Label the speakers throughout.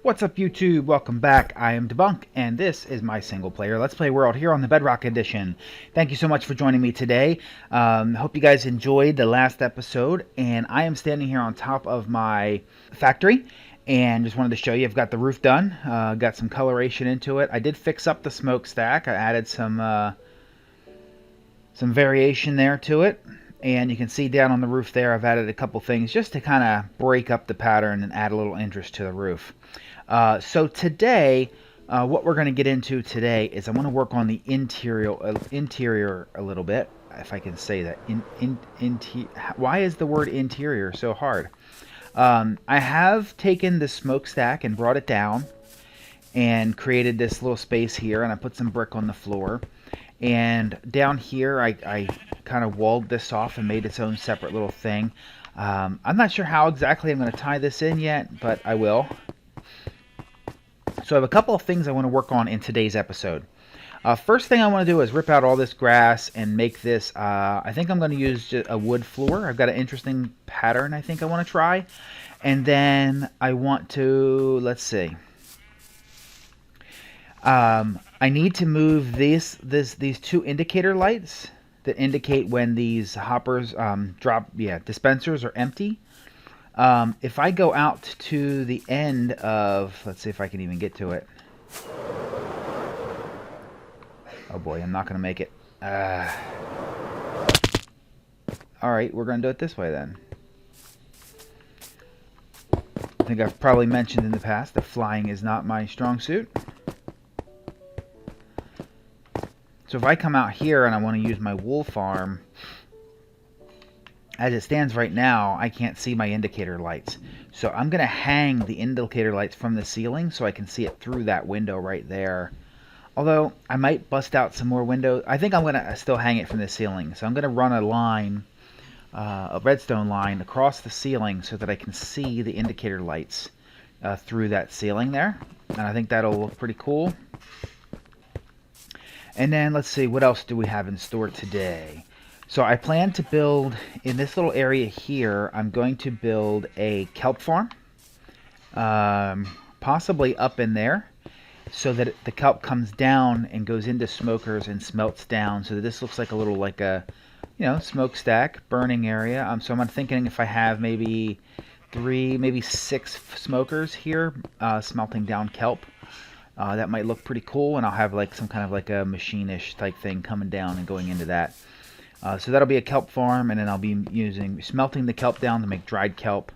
Speaker 1: What's up YouTube? Welcome back. I am Debunk and this is my single player Let's Play world here on the Bedrock edition. Thank you so much for joining me today. Hope you guys enjoyed the last episode, and I am standing here on top of my factory and just wanted to show you I've got the roof done. Got some coloration into it. I did fix up the smokestack. I added some variation there to it. And you can see down on the roof there, I've added a couple things just to kind of break up the pattern and add a little interest to the roof. So today, what we're going to get into today is I want to work on the interior a little bit, if I can say that. Why is the word interior so hard? I have taken the smokestack and brought it down and created this little space here, and I put some brick on the floor. And down here, I kind of walled this off and made its own separate little thing. I'm not sure how exactly I'm going to tie this in yet, but I will. So I have a couple of things I want to work on in today's episode. First thing I want to do is rip out all this grass and make this, I think I'm going to use a wood floor. I've got an interesting pattern I think I want to try. And then I want to, let's see. I need to move these two indicator lights that indicate when these hoppers dispensers are empty. If I go out to the end of, let's see if I can even get to it. Oh boy, I'm not going to make it. Alright, we're going to do it this way then. I think I've probably mentioned in the past that flying is not my strong suit. So if I come out here and I want to use my wool farm, as it stands right now, I can't see my indicator lights. So I'm going to hang the indicator lights from the ceiling so I can see it through that window right there. Although, I might bust out some more windows. I think I'm going to still hang it from the ceiling. So I'm going to run a line, a redstone line, across the ceiling so that I can see the indicator lights through that ceiling there. And I think that'll look pretty cool. And then, let's see, what else do we have in store today? So I plan to build, in this little area here, I'm going to build a kelp farm. Possibly up in there, so that the kelp comes down and goes into smokers and smelts down. So that this looks like a little, like a, smokestack, burning area. So I'm thinking if I have maybe 3, maybe 6 smokers here smelting down kelp. That might look pretty cool, and I'll have like some kind of like a machine-ish type thing coming down and going into that. So that'll be a kelp farm, and then I'll be smelting the kelp down to make dried kelp.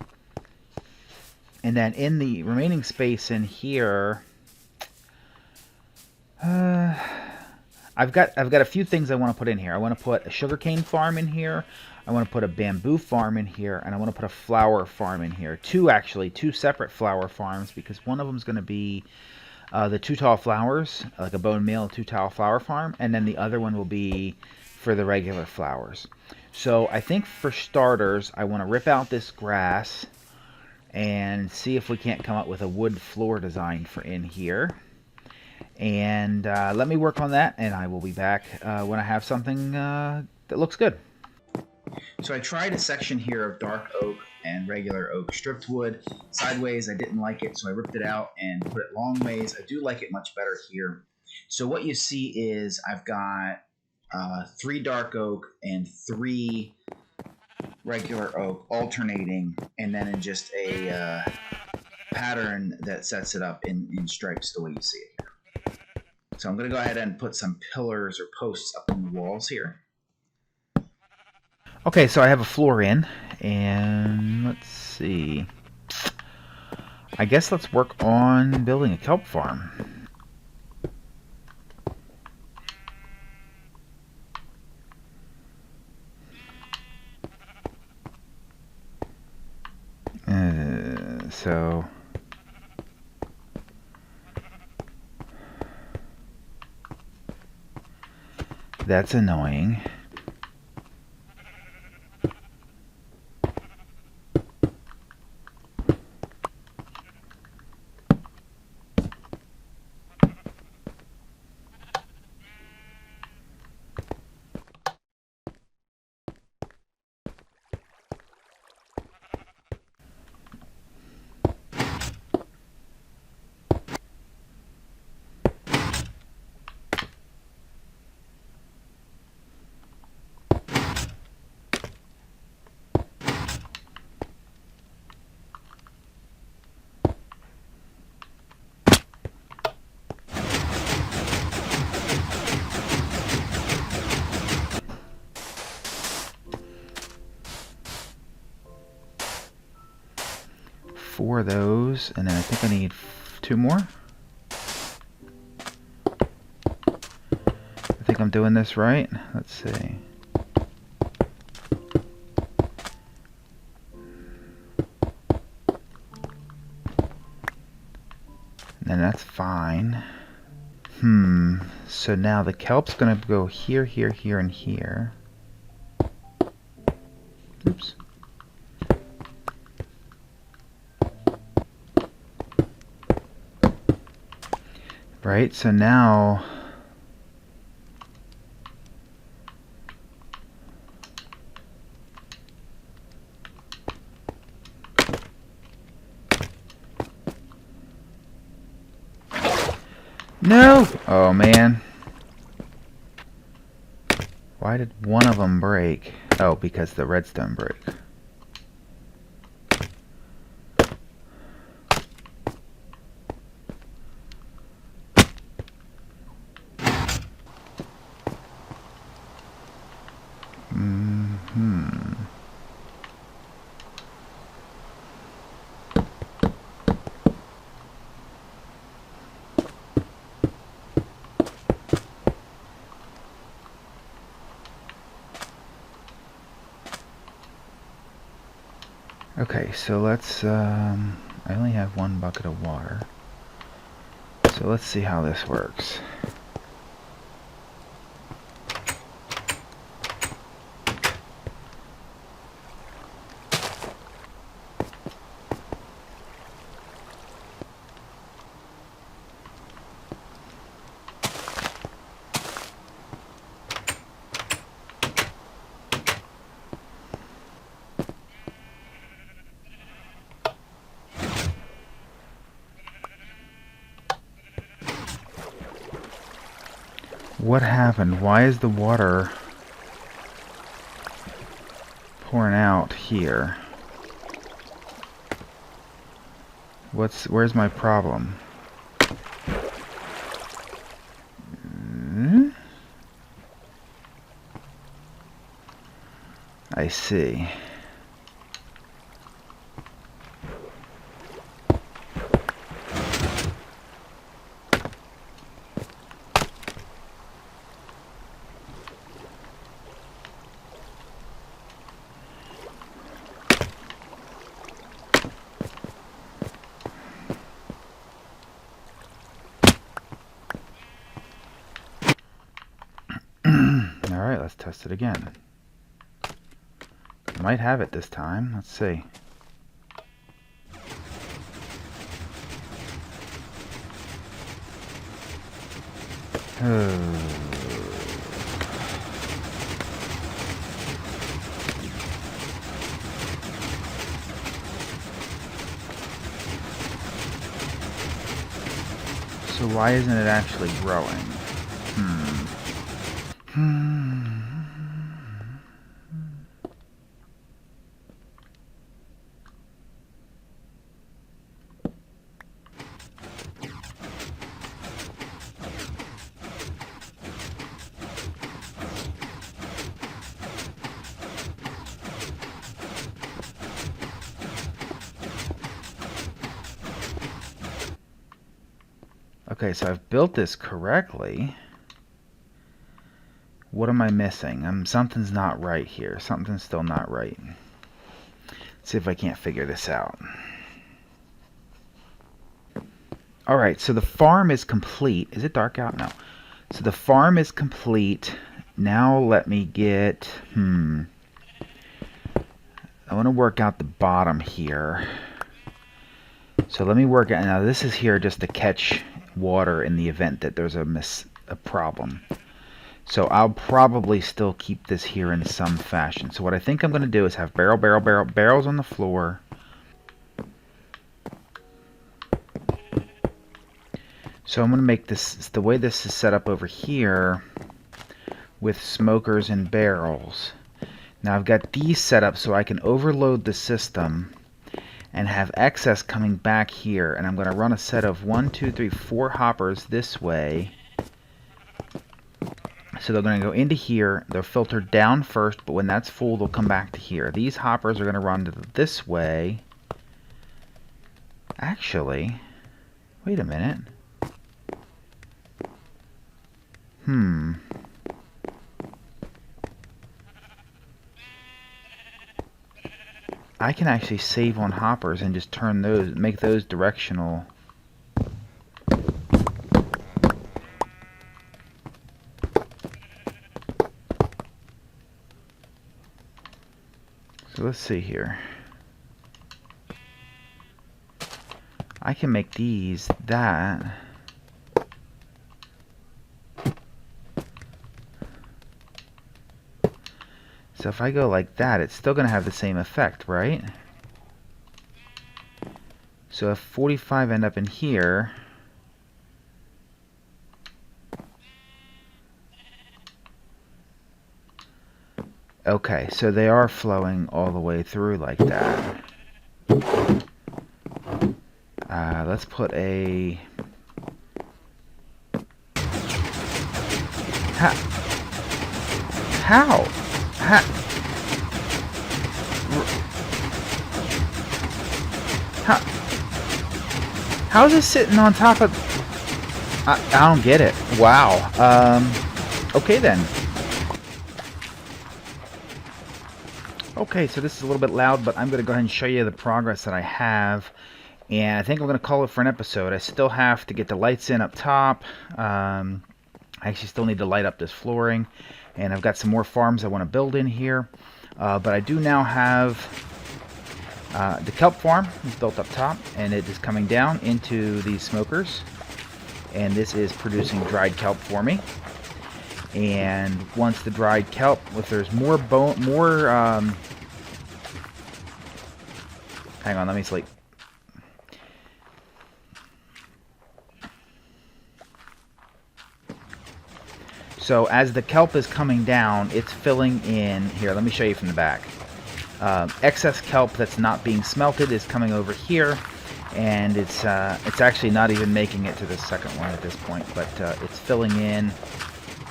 Speaker 1: And then in the remaining space in here, I've got a few things I want to put in here. I want to put a sugarcane farm in here. I want to put a bamboo farm in here, and I want to put a flower farm in here. Two separate flower farms, because one of them is going to be the 2 tall flowers, like a bone meal 2 tall flower farm, and then the other one will be for the regular flowers. So I think for starters, I want to rip out this grass and see if we can't come up with a wood floor design for in here. And let me work on that, and I will be back when I have something that looks good. So I tried a section here of dark oak and regular oak stripped wood. Sideways, I didn't like it, so I ripped it out and put it long ways. I do like it much better here. So what you see is I've got 3 dark oak and 3 regular oak alternating, and then in just a pattern that sets it up in stripes the way you see it here. So I'm going to go ahead and put some pillars or posts up on the walls here. Okay, so I have a floor in, and let's see. I guess let's work on building a kelp farm. So that's annoying. 4 of those, and then I think I need 2 more. I think I'm doing this right. Let's see. And that's fine. So now the kelp's gonna go here, here, here, and here. Oops. Right, so now no! Oh man. Why did one of them break? Oh, because the redstone broke. Okay, so let's, I only have 1 bucket of water. So let's see how this works. What happened? Why is the water pouring out here? Where's my problem? I see. Alright, let's test it again. Might have it this time. Let's see. So why isn't it actually growing? Okay, so I've built this correctly. What am I missing? Something's not right here. Something's still not right. Let's see if I can't figure this out. Alright, so the farm is complete. Is it dark out? No. So the farm is complete. Now let me get... I want to work out the bottom here. So let me work out... Now this is here just to catch water in the event that there's a problem. So I'll probably still keep this here in some fashion. So what I think I'm going to do is have barrels on the floor. So I'm going to make this, the way this is set up over here, with smokers and barrels. Now I've got these set up so I can overload the system and have excess coming back here. And I'm going to run a set of 1, 2, 3, 4 hoppers this way. So they're going to go into here. They'll filter down first, but when that's full, they'll come back to here. These hoppers are going to run this way. Actually, wait a minute. I can actually save on hoppers and just turn those, make those directional. So let's see here. I can make these that. So if I go like that, it's still going to have the same effect, right? So if 45 end up in here, okay, so they are flowing all the way through like that. Let's put a... How? How is this sitting on top of... I don't get it. Wow. Okay then. Okay, so this is a little bit loud, but I'm going to go ahead and show you the progress that I have. And I think I'm going to call it for an episode. I still have to get the lights in up top. I actually still need to light up this flooring. And I've got some more farms I want to build in here. But I do now have the kelp farm is built up top. And it is coming down into these smokers. And this is producing dried kelp for me. And once the dried kelp, if there's more hang on, let me sleep. So as the kelp is coming down, it's filling in here. Let me show you from the back. Excess kelp that's not being smelted is coming over here, and it's actually not even making it to the second one at this point, but it's filling in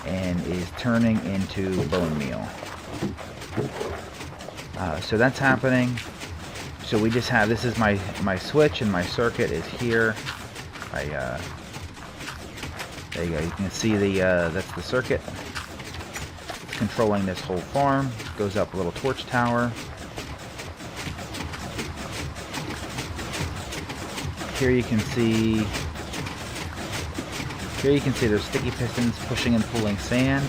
Speaker 1: and is turning into bone meal. So that's happening. So we just have, this is my switch, and my circuit is here. There you go. You can see that's the circuit. It's controlling this whole farm. Goes up a little torch tower. Here you can see there's sticky pistons pushing and pulling sand,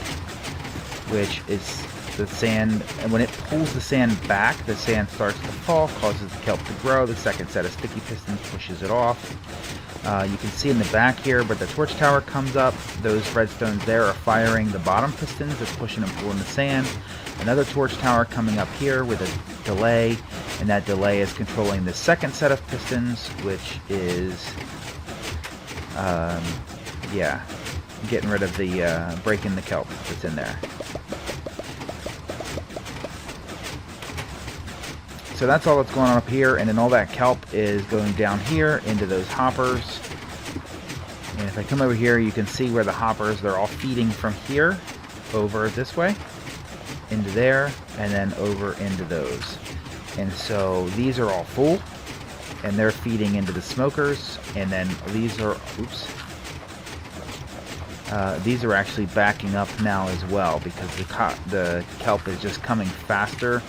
Speaker 1: which is the sand, and when it pulls the sand back, the sand starts to fall, causes the kelp to grow. The second set of sticky pistons pushes it off. You can see in the back here, but the torch tower comes up. Those redstones there are firing the bottom pistons that's pushing and pulling the sand. Another torch tower coming up here with a delay, and that delay is controlling the second set of pistons, which is, yeah, getting rid of the, breaking the kelp that's in there. So that's all that's going on up here, and then all that kelp is going down here into those hoppers. And if I come over here, you can see where the hoppers, they're all feeding from here over this way, into there, and then over into those. And so these are all full, and they're feeding into the smokers, and then these are, oops, these are actually backing up now as well, because the kelp is just coming faster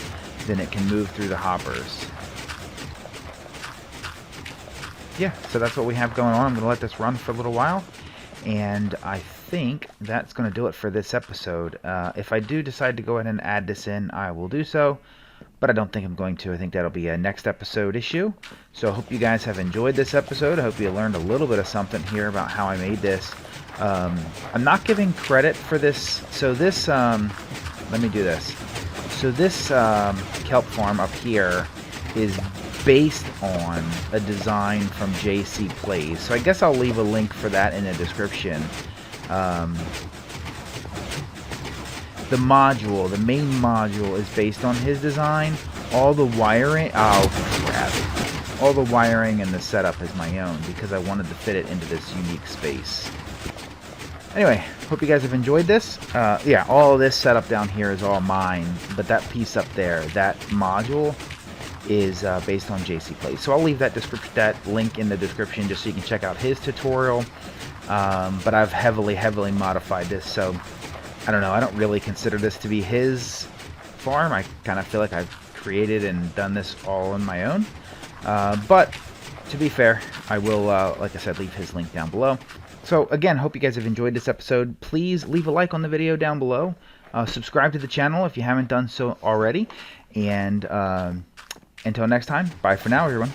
Speaker 1: than it can move through the hoppers. Yeah, so that's what we have going on. I'm going to let this run for a little while, and I think that's going to do it for this episode. If I do decide to go ahead and add this in, I will do so, but I don't think I'm going to. I think that'll be a next episode issue. So I hope you guys have enjoyed this episode. I hope you learned a little bit of something here about how I made this. I'm not giving credit for this. So this, let me do this. So this kelp farm up here is based on a design from JC Plays. So I guess I'll leave a link for that in the description. The module, the main module, is based on his design. All the wiring, oh crap. All the wiring and the setup is my own because I wanted to fit it into this unique space. Anyway, hope you guys have enjoyed this. Yeah, all of this setup down here is all mine, but that piece up there, that module, is based on JC Plays. So I'll leave that link in the description just so you can check out his tutorial. But I've heavily modified this, so I don't know. I don't really consider this to be his farm. I kind of feel like I've created and done this all on my own. But to be fair, I will, like I said, leave his link down below. So again, hope you guys have enjoyed this episode. Please leave a like on the video down below. Subscribe to the channel if you haven't done so already. And until next time, bye for now, everyone.